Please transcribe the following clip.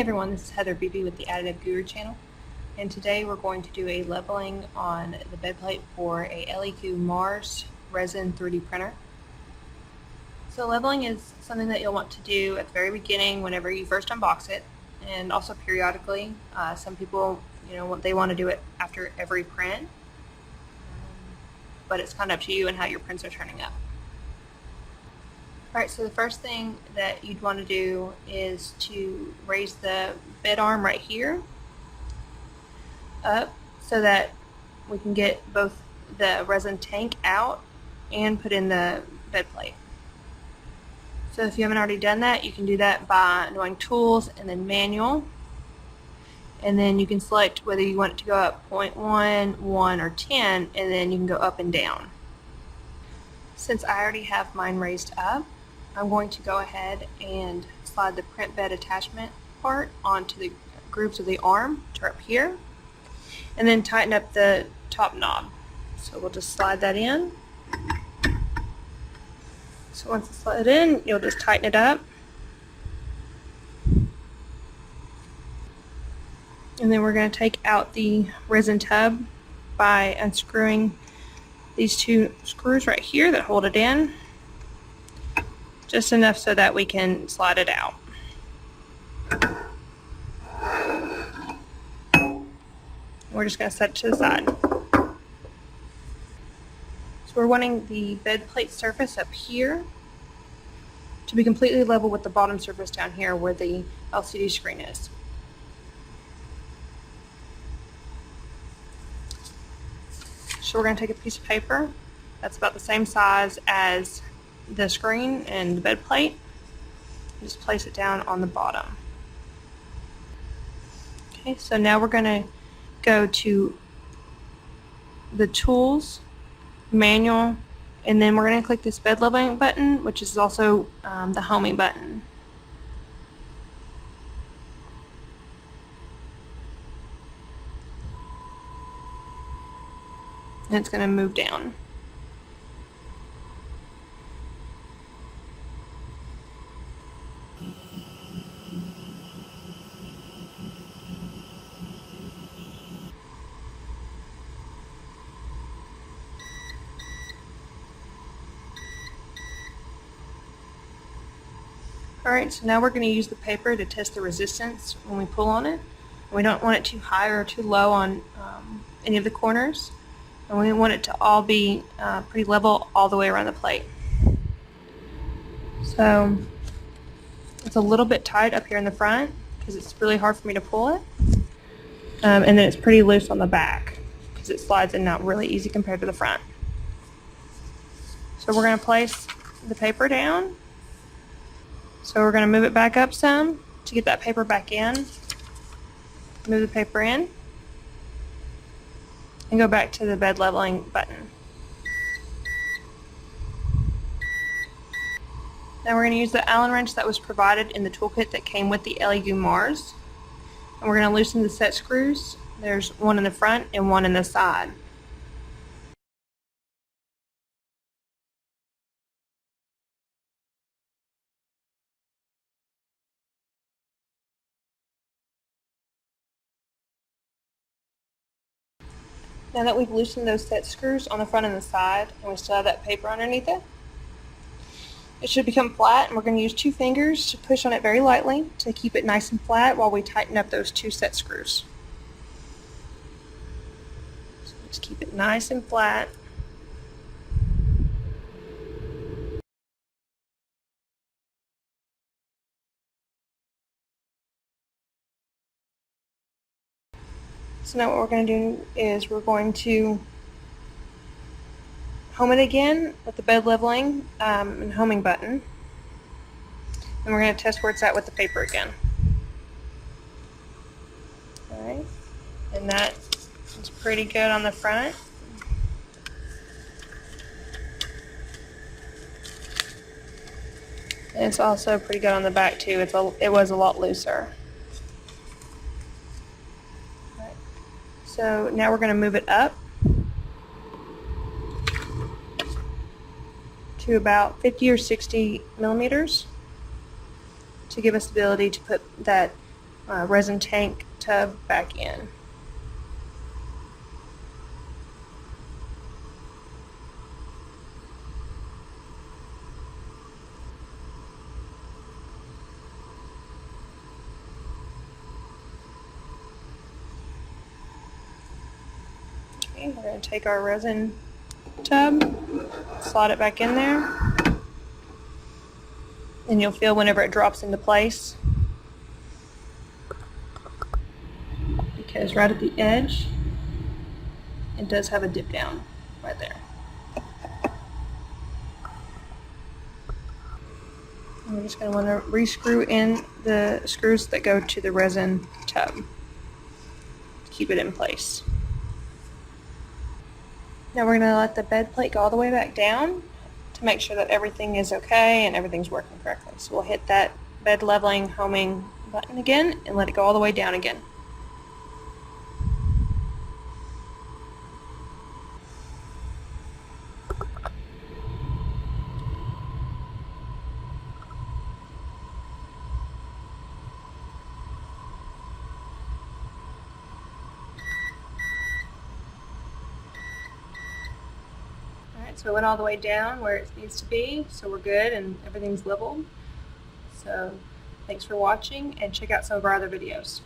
everyone, this is Heather BB with the Additive Guru channel, and today we're going to do a leveling on the bed plate for a Elegoo Mars resin 3D printer. So leveling is something that you'll want to do at the very beginning whenever you first unbox it, and also periodically. Some people, they want to do it after every print, but it's kind of up to you and how your prints are turning up. Alright, so the first thing that you'd want to do is to raise the bed arm right here up so that we can get both the resin tank out and put in the bed plate. So if you haven't already done that, you can do that by going Tools and then Manual, and then you can select whether you want it to go up 0.1, 1, or 10, and then you can go up and down. Since I already have mine raised up, I'm going to go ahead and slide the print bed attachment part onto the grooves of the arm to up here, and then tighten up the top knob. So we'll just slide that in. So once it's slid in, you'll just tighten it up. And then we're going to take out the resin tub by unscrewing these two screws right here that hold it in, just enough so that we can slide it out. We're just going to set it to the side. So we're wanting the bed plate surface up here to be completely level with the bottom surface down here where the LCD screen is. So we're going to take a piece of paper that's about the same size as the screen and the bed plate. Just place it down on the bottom. Okay, so now we're going to go to the Tools, Manual, and then we're going to click this bed leveling button, which is also the homing button. And it's going to move down. Alright, so now we're going to use the paper to test the resistance when we pull on it. We don't want it too high or too low on any of the corners, and we want it to all be pretty level all the way around the plate. So it's a little bit tight up here in the front because it's really hard for me to pull it, and then it's pretty loose on the back because it slides in out really easy compared to the front. So we're going to place the paper down. So we're going to move it back up some to get that paper back in. Move the paper in and go back to the bed leveling button. Now we're going to use the Allen wrench that was provided in the toolkit that came with the Elegoo Mars. And we're going to loosen the set screws. There's one in the front and one in the side. Now that we've loosened those set screws on the front and the side, and we still have that paper underneath it, it should become flat, and we're going to use 2 fingers to push on it very lightly to keep it nice and flat while we tighten up those 2 set screws. So just keep it nice and flat. So now what we're going to do is we're going to home it again with the bed leveling and homing button. And we're going to test where it's at with the paper again. Alright, and that is pretty good on the front. And it's also pretty good on the back too. It was a lot looser. So now we're going to move it up to about 50 or 60 millimeters to give us the ability to put that resin tank tub back in. Okay, we're going to take our resin tub, slide it back in there, and you'll feel whenever it drops into place, because right at the edge it does have a dip down right there. And we're just going to want to re-screw in the screws that go to the resin tub to keep it in place. Now we're going to let the bed plate go all the way back down to make sure that everything is okay and everything's working correctly. So we'll hit that bed leveling homing button again and let it go all the way down again. So it went all the way down where it needs to be, so we're good and everything's leveled. So thanks for watching, and check out some of our other videos.